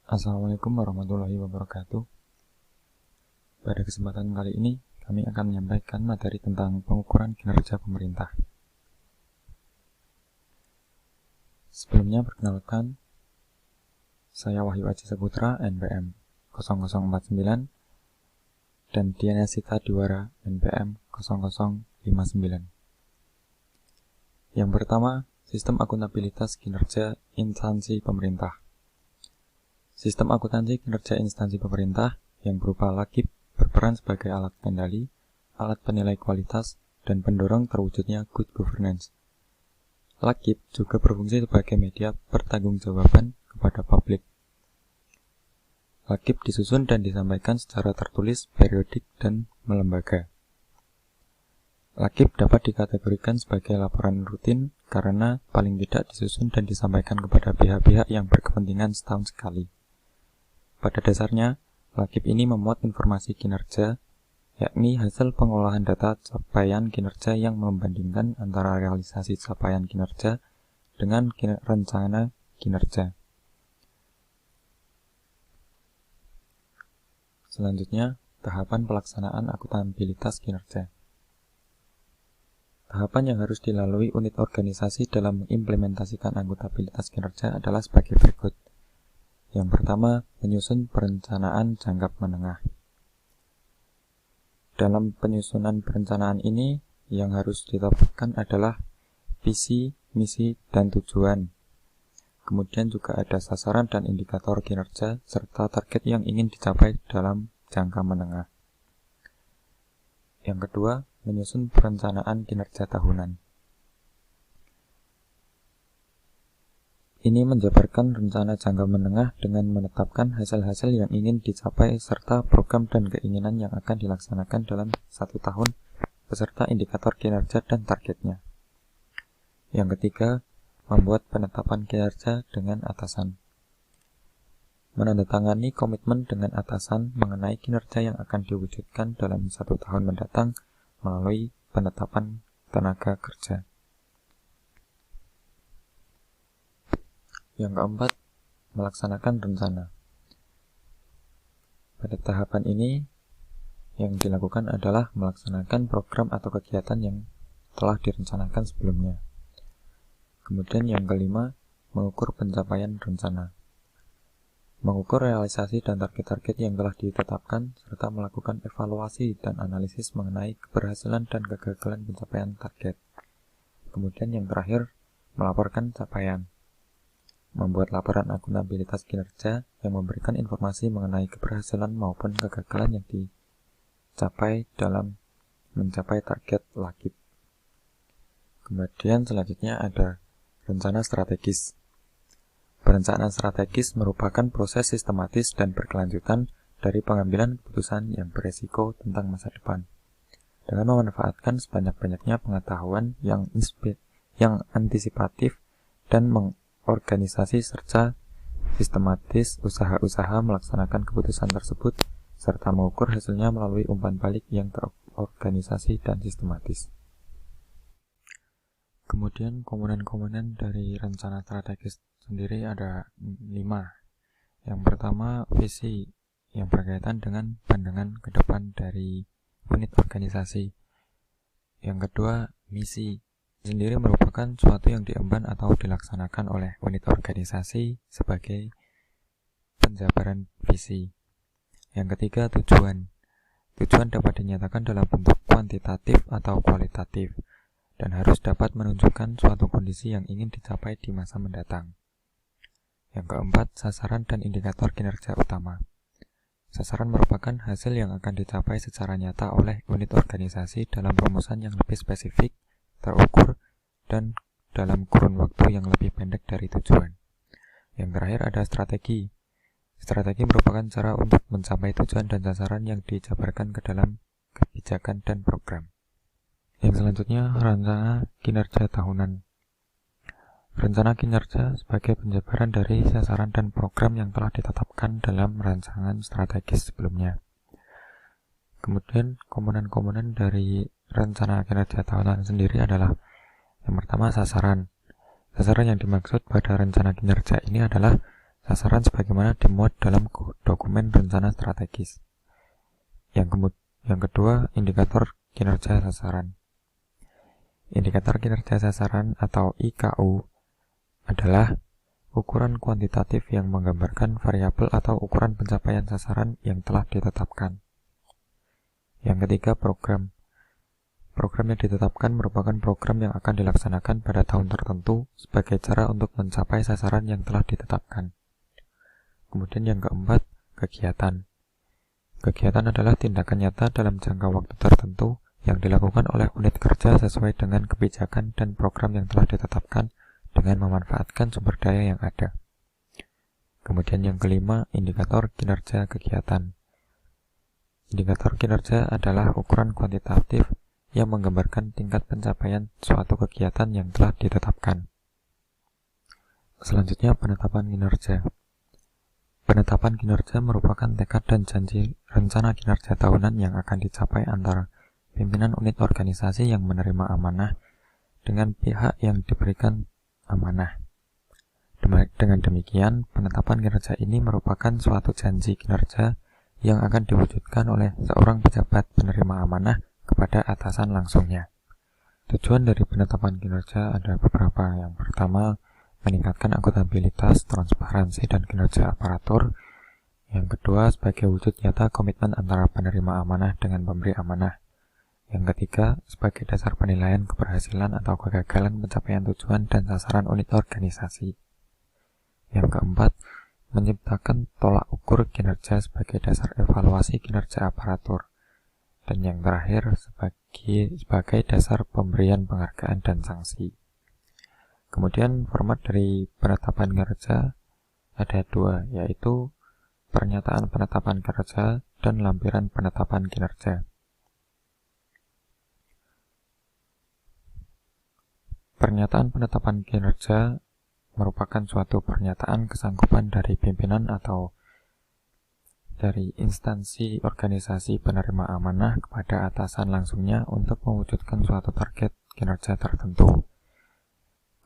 Assalamualaikum warahmatullahi wabarakatuh. Pada kesempatan kali ini, kami akan menyampaikan materi tentang pengukuran kinerja pemerintah. Sebelumnya perkenalkan, saya Wahyu Aji Saputra, NPM 0049, dan Diana Sita Diwara, NPM 0059. Yang pertama, sistem akuntabilitas kinerja instansi pemerintah. Sistem akuntansi kinerja instansi pemerintah yang berupa LAKIP berperan sebagai alat kendali, alat penilai kualitas, dan pendorong terwujudnya good governance. LAKIP juga berfungsi sebagai media pertanggungjawaban kepada publik. LAKIP disusun dan disampaikan secara tertulis, periodik, dan melembaga. LAKIP dapat dikategorikan sebagai laporan rutin karena paling tidak disusun dan disampaikan kepada pihak-pihak yang berkepentingan setahun sekali. Pada dasarnya, LAKIP ini memuat informasi kinerja, yakni hasil pengolahan data capaian kinerja yang membandingkan antara realisasi capaian kinerja dengan rencana kinerja. Selanjutnya, tahapan pelaksanaan akuntabilitas kinerja. Tahapan yang harus dilalui unit organisasi dalam mengimplementasikan akuntabilitas kinerja adalah sebagai berikut. Yang pertama, menyusun perencanaan jangka menengah. Dalam penyusunan perencanaan ini, yang harus ditetapkan adalah visi, misi, dan tujuan. Kemudian juga ada sasaran dan indikator kinerja, serta target yang ingin dicapai dalam jangka menengah. Yang kedua, menyusun perencanaan kinerja tahunan. Ini menjabarkan rencana jangka menengah dengan menetapkan hasil-hasil yang ingin dicapai serta program dan keinginan yang akan dilaksanakan dalam 1 tahun beserta indikator kinerja dan targetnya. Yang ketiga, membuat penetapan kinerja dengan atasan. Menandatangani komitmen dengan atasan mengenai kinerja yang akan diwujudkan dalam 1 tahun mendatang melalui penetapan tenaga kerja. Yang keempat, melaksanakan rencana. Pada tahapan ini, yang dilakukan adalah melaksanakan program atau kegiatan yang telah direncanakan sebelumnya. Kemudian yang kelima, mengukur pencapaian rencana. Mengukur realisasi dan target-target yang telah ditetapkan, serta melakukan evaluasi dan analisis mengenai keberhasilan dan kegagalan pencapaian target. Kemudian yang terakhir, melaporkan capaian. Membuat laporan akuntabilitas kinerja yang memberikan informasi mengenai keberhasilan maupun kegagalan yang dicapai dalam mencapai target LAKIP. Kemudian selanjutnya ada rencana strategis. Perencanaan strategis merupakan proses sistematis dan berkelanjutan dari pengambilan keputusan yang beresiko tentang masa depan, dengan memanfaatkan sebanyak-banyaknya pengetahuan yang antisipatif dan organisasi serta sistematis usaha-usaha melaksanakan keputusan tersebut, serta mengukur hasilnya melalui umpan balik yang terorganisasi dan sistematis. Kemudian komponen-komponen dari rencana strategis sendiri ada 5. Yang pertama, visi yang berkaitan dengan pandangan ke depan dari unit organisasi. Yang kedua, misi sendiri merupakan suatu yang diemban atau dilaksanakan oleh unit organisasi sebagai penjabaran visi. Yang ketiga, tujuan. Tujuan dapat dinyatakan dalam bentuk kuantitatif atau kualitatif dan harus dapat menunjukkan suatu kondisi yang ingin dicapai di masa mendatang. Yang keempat, sasaran dan indikator kinerja utama. Sasaran merupakan hasil yang akan dicapai secara nyata oleh unit organisasi dalam rumusan yang lebih spesifik, terukur, dan dalam kurun waktu yang lebih pendek dari tujuan. Yang terakhir ada strategi. Strategi merupakan cara untuk mencapai tujuan dan sasaran yang dijabarkan ke dalam kebijakan dan program. Yang selanjutnya, rencana kinerja tahunan. Rencana kinerja sebagai penjabaran dari sasaran dan program yang telah ditetapkan dalam rancangan strategis sebelumnya. Kemudian, komponen-komponen dari rencana kinerja tahunan sendiri adalah yang pertama, sasaran. Sasaran yang dimaksud pada rencana kinerja ini adalah sasaran sebagaimana dimuat dalam dokumen rencana strategis. Yang kedua, indikator kinerja sasaran. Indikator kinerja sasaran atau IKU adalah ukuran kuantitatif yang menggambarkan variabel atau ukuran pencapaian sasaran yang telah ditetapkan. Yang ketiga, program. Program yang ditetapkan merupakan program yang akan dilaksanakan pada tahun tertentu sebagai cara untuk mencapai sasaran yang telah ditetapkan. Kemudian yang keempat, kegiatan. Kegiatan adalah tindakan nyata dalam jangka waktu tertentu yang dilakukan oleh unit kerja sesuai dengan kebijakan dan program yang telah ditetapkan dengan memanfaatkan sumber daya yang ada. Kemudian yang kelima, indikator kinerja kegiatan. Indikator kinerja adalah ukuran kuantitatif yang menggambarkan tingkat pencapaian suatu kegiatan yang telah ditetapkan. Selanjutnya, penetapan kinerja. Penetapan kinerja merupakan tekad dan janji rencana kinerja tahunan yang akan dicapai antara pimpinan unit organisasi yang menerima amanah dengan pihak yang diberikan amanah. Dengan demikian, penetapan kinerja ini merupakan suatu janji kinerja yang akan diwujudkan oleh seorang pejabat penerima amanah kepada atasan langsungnya. Tujuan dari penetapan kinerja ada beberapa. Yang pertama, meningkatkan akuntabilitas, transparansi, dan kinerja aparatur. Yang kedua, sebagai wujud nyata komitmen antara penerima amanah dengan pemberi amanah. Yang ketiga, sebagai dasar penilaian keberhasilan atau kegagalan pencapaian tujuan dan sasaran unit organisasi. Yang keempat, menciptakan tolak ukur kinerja sebagai dasar evaluasi kinerja aparatur. Dan yang terakhir, sebagai dasar pemberian penghargaan dan sanksi. Kemudian format dari penetapan kinerja ada dua, yaitu pernyataan penetapan kinerja dan lampiran penetapan kinerja. Pernyataan penetapan kinerja merupakan suatu pernyataan kesanggupan dari pimpinan atau dari instansi organisasi penerima amanah kepada atasan langsungnya untuk mewujudkan suatu target kinerja tertentu.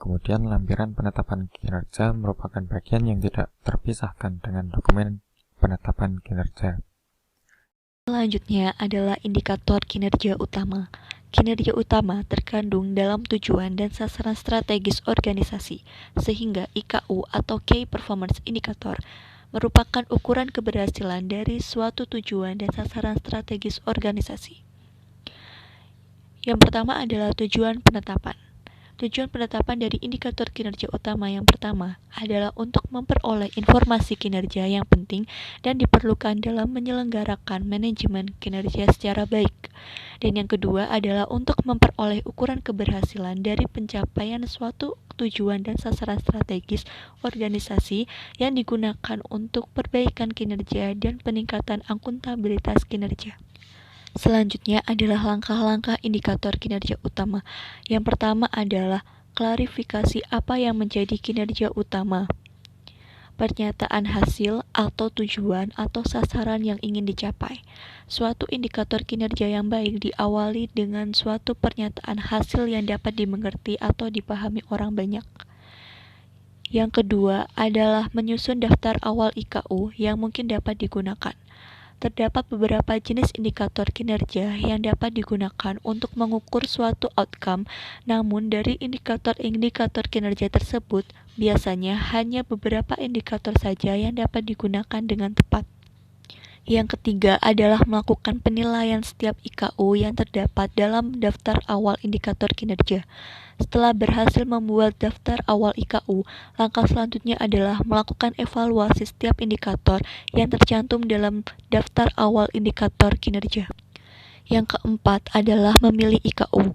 Kemudian lampiran penetapan kinerja merupakan bagian yang tidak terpisahkan dengan dokumen penetapan kinerja. Selanjutnya adalah indikator kinerja utama. Kinerja utama terkandung dalam tujuan dan sasaran strategis organisasi, sehingga IKU atau Key Performance Indicator merupakan ukuran keberhasilan dari suatu tujuan dan sasaran strategis organisasi. Yang pertama adalah tujuan penetapan. Tujuan penetapan dari indikator kinerja utama yang pertama adalah untuk memperoleh informasi kinerja yang penting dan diperlukan dalam menyelenggarakan manajemen kinerja secara baik. Dan yang kedua adalah untuk memperoleh ukuran keberhasilan dari pencapaian suatu tujuan dan sasaran strategis organisasi yang digunakan untuk perbaikan kinerja dan peningkatan akuntabilitas kinerja. Selanjutnya adalah langkah-langkah indikator kinerja utama. Yang pertama adalah klarifikasi apa yang menjadi kinerja utama. Pernyataan hasil atau tujuan atau sasaran yang ingin dicapai. Suatu indikator kinerja yang baik diawali dengan suatu pernyataan hasil yang dapat dimengerti atau dipahami orang banyak. Yang kedua adalah menyusun daftar awal IKU yang mungkin dapat digunakan. Terdapat beberapa jenis indikator kinerja yang dapat digunakan untuk mengukur suatu outcome, namun dari indikator-indikator kinerja tersebut, biasanya hanya beberapa indikator saja yang dapat digunakan dengan tepat. Yang ketiga adalah melakukan penilaian setiap IKU yang terdapat dalam daftar awal indikator kinerja. Setelah berhasil membuat daftar awal IKU, langkah selanjutnya adalah melakukan evaluasi setiap indikator yang tercantum dalam daftar awal indikator kinerja. Yang keempat adalah memilih IKU.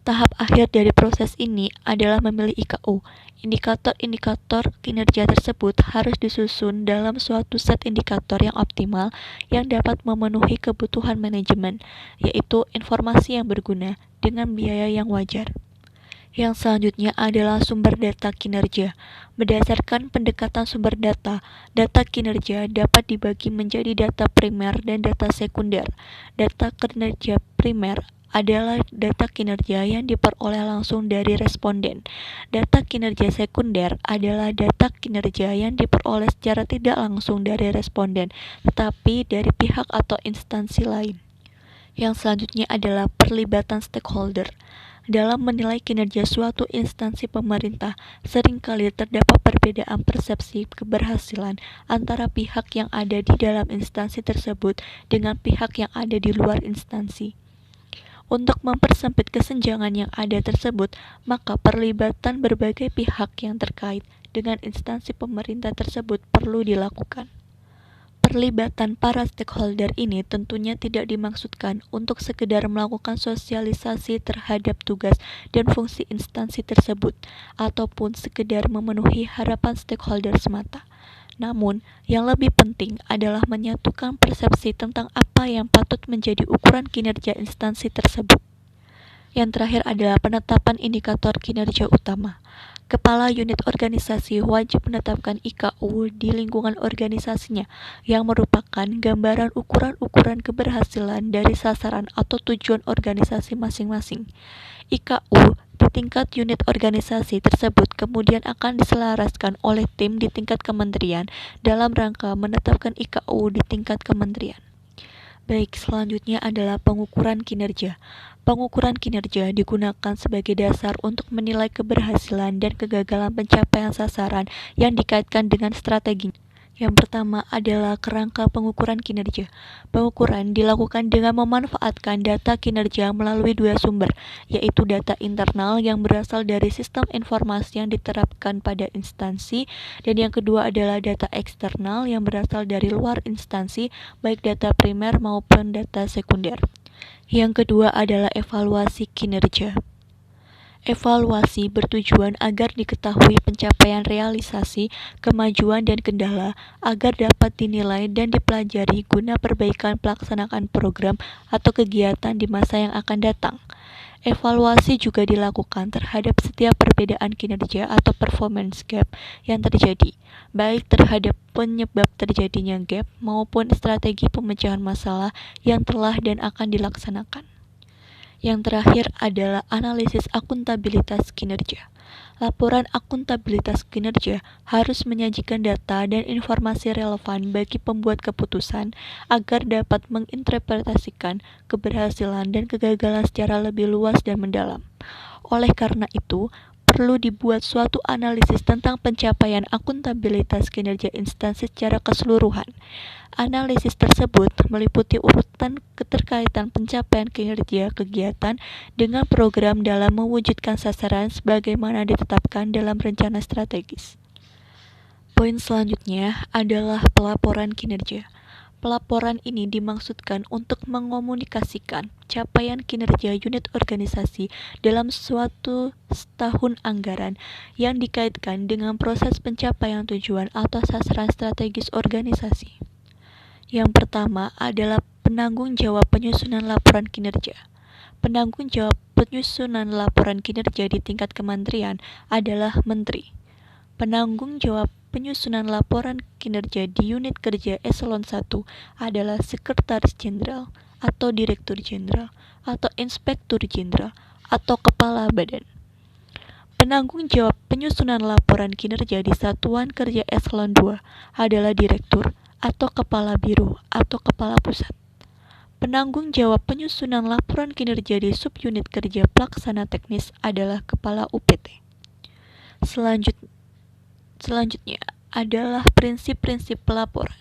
Tahap akhir dari proses ini adalah memilih IKU. Indikator-indikator kinerja tersebut harus disusun dalam suatu set indikator yang optimal yang dapat memenuhi kebutuhan manajemen, yaitu informasi yang berguna dengan biaya yang wajar. Yang selanjutnya adalah sumber data kinerja. Berdasarkan pendekatan sumber data, data kinerja dapat dibagi menjadi data primer dan data sekunder. Data kinerja primer adalah data kinerja yang diperoleh langsung dari responden. Data kinerja sekunder adalah data kinerja yang diperoleh secara tidak langsung dari responden, tetapi dari pihak atau instansi lain. Yang selanjutnya adalah perlibatan stakeholder. Dalam menilai kinerja suatu instansi pemerintah, seringkali terdapat perbedaan persepsi keberhasilan antara pihak yang ada di dalam instansi tersebut dengan pihak yang ada di luar instansi. Untuk mempersempit kesenjangan yang ada tersebut, maka perlibatan berbagai pihak yang terkait dengan instansi pemerintah tersebut perlu dilakukan. Perlibatan para stakeholder ini tentunya tidak dimaksudkan untuk sekedar melakukan sosialisasi terhadap tugas dan fungsi instansi tersebut, ataupun sekedar memenuhi harapan stakeholder semata. Namun, yang lebih penting adalah menyatukan persepsi tentang apa yang patut menjadi ukuran kinerja instansi tersebut. Yang terakhir adalah penetapan indikator kinerja utama. Kepala unit organisasi wajib menetapkan IKU di lingkungan organisasinya yang merupakan gambaran ukuran-ukuran keberhasilan dari sasaran atau tujuan organisasi masing-masing. IKU di tingkat unit organisasi tersebut kemudian akan diselaraskan oleh tim di tingkat kementerian dalam rangka menetapkan IKU di tingkat kementerian. Baik, selanjutnya adalah pengukuran kinerja. Pengukuran kinerja digunakan sebagai dasar untuk menilai keberhasilan dan kegagalan pencapaian sasaran yang dikaitkan dengan strategi. Yang pertama adalah kerangka pengukuran kinerja. Pengukuran dilakukan dengan memanfaatkan data kinerja melalui dua sumber, yaitu data internal yang berasal dari sistem informasi yang diterapkan pada instansi, dan yang kedua adalah data eksternal yang berasal dari luar instansi, baik data primer maupun data sekunder. Yang kedua adalah evaluasi kinerja. Evaluasi bertujuan agar diketahui pencapaian realisasi, kemajuan, dan kendala agar dapat dinilai dan dipelajari guna perbaikan pelaksanaan program atau kegiatan di masa yang akan datang. Evaluasi juga dilakukan terhadap setiap perbedaan kinerja atau performance gap yang terjadi, baik terhadap penyebab terjadinya gap maupun strategi pemecahan masalah yang telah dan akan dilaksanakan. Yang terakhir adalah analisis akuntabilitas kinerja. Laporan akuntabilitas kinerja harus menyajikan data dan informasi relevan bagi pembuat keputusan agar dapat menginterpretasikan keberhasilan dan kegagalan secara lebih luas dan mendalam. Oleh karena itu, perlu dibuat suatu analisis tentang pencapaian akuntabilitas kinerja instansi secara keseluruhan. Analisis tersebut meliputi urutan keterkaitan pencapaian kinerja kegiatan dengan program dalam mewujudkan sasaran sebagaimana ditetapkan dalam rencana strategis. Poin selanjutnya adalah pelaporan kinerja. Pelaporan ini dimaksudkan untuk mengomunikasikan capaian kinerja unit organisasi dalam suatu tahun anggaran yang dikaitkan dengan proses pencapaian tujuan atau sasaran strategis organisasi. Yang pertama adalah penanggung jawab penyusunan laporan kinerja. Penanggung jawab penyusunan laporan kinerja di tingkat kementerian adalah Menteri. Penanggung jawab penyusunan laporan kinerja di unit kerja eselon 1 adalah Sekretaris Jenderal atau Direktur Jenderal atau Inspektur Jenderal atau Kepala Badan. Penanggung jawab penyusunan laporan kinerja di Satuan Kerja eselon 2 adalah Direktur atau Kepala Biro atau Kepala Pusat. Penanggung jawab penyusunan laporan kinerja di subunit kerja pelaksana teknis adalah Kepala UPT. Selanjutnya adalah prinsip-prinsip pelaporan.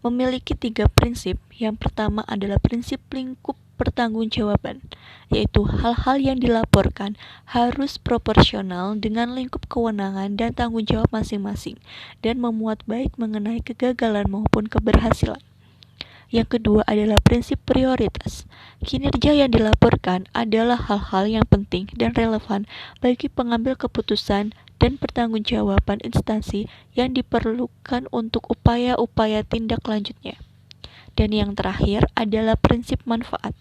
Memiliki 3 prinsip. Yang pertama adalah prinsip lingkup pertanggungjawaban, yaitu hal-hal yang dilaporkan harus proporsional dengan lingkup kewenangan dan tanggung jawab masing-masing dan memuat baik mengenai kegagalan maupun keberhasilan. Yang kedua adalah prinsip prioritas. Kinerja yang dilaporkan adalah hal-hal yang penting dan relevan bagi pengambil keputusan dan pertanggungjawaban instansi yang diperlukan untuk upaya-upaya tindak lanjutnya. Dan yang terakhir adalah prinsip manfaat.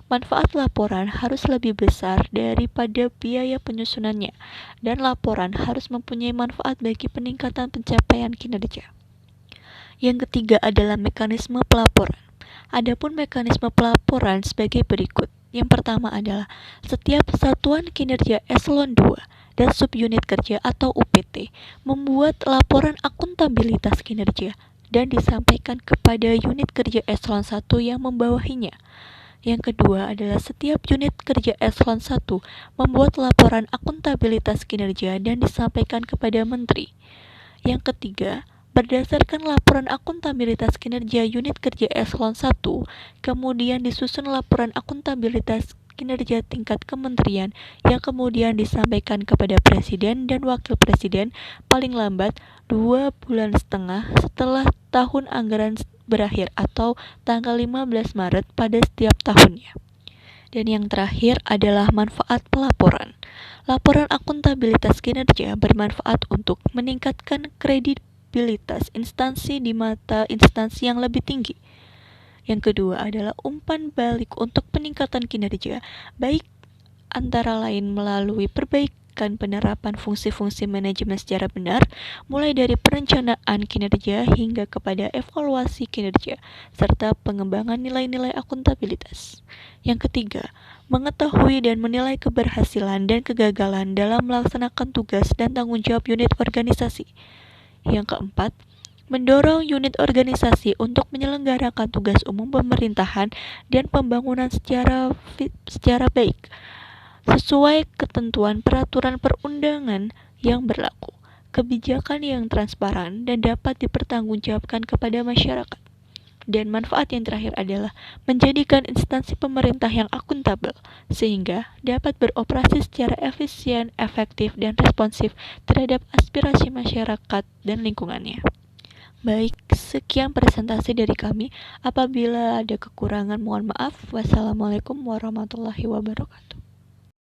Manfaat laporan harus lebih besar daripada biaya penyusunannya, dan laporan harus mempunyai manfaat bagi peningkatan pencapaian kinerja. Yang ketiga adalah mekanisme pelaporan. Adapun mekanisme pelaporan sebagai berikut. Yang pertama adalah setiap satuan kinerja eselon 2 dan subunit kerja atau UPT membuat laporan akuntabilitas kinerja dan disampaikan kepada unit kerja eselon 1 yang membawahinya. Yang kedua adalah setiap unit kerja eselon 1 membuat laporan akuntabilitas kinerja dan disampaikan kepada menteri. Yang ketiga, berdasarkan laporan akuntabilitas kinerja unit kerja eselon 1, kemudian disusun laporan akuntabilitas kinerja tingkat kementerian yang kemudian disampaikan kepada Presiden dan Wakil Presiden paling lambat 2,5 bulan setelah tahun anggaran berakhir atau tanggal 15 Maret pada setiap tahunnya. Dan yang terakhir adalah manfaat pelaporan. Laporan akuntabilitas kinerja bermanfaat untuk meningkatkan kredibilitas instansi di mata instansi yang lebih tinggi. Yang kedua adalah umpan balik untuk peningkatan kinerja, baik antara lain melalui perbaikan penerapan fungsi-fungsi manajemen secara benar, mulai dari perencanaan kinerja hingga kepada evaluasi kinerja, serta pengembangan nilai-nilai akuntabilitas. Yang ketiga, mengetahui dan menilai keberhasilan dan kegagalan dalam melaksanakan tugas dan tanggung jawab unit organisasi. Yang keempat, mendorong unit organisasi untuk menyelenggarakan tugas umum pemerintahan dan pembangunan secara baik, sesuai ketentuan peraturan perundangan yang berlaku, kebijakan yang transparan dan dapat dipertanggungjawabkan kepada masyarakat. Dan manfaat yang terakhir adalah menjadikan instansi pemerintah yang akuntabel, sehingga dapat beroperasi secara efisien, efektif, dan responsif terhadap aspirasi masyarakat dan lingkungannya. Baik, sekian presentasi dari kami. Apabila ada kekurangan, mohon maaf. Wassalamualaikum warahmatullahi wabarakatuh.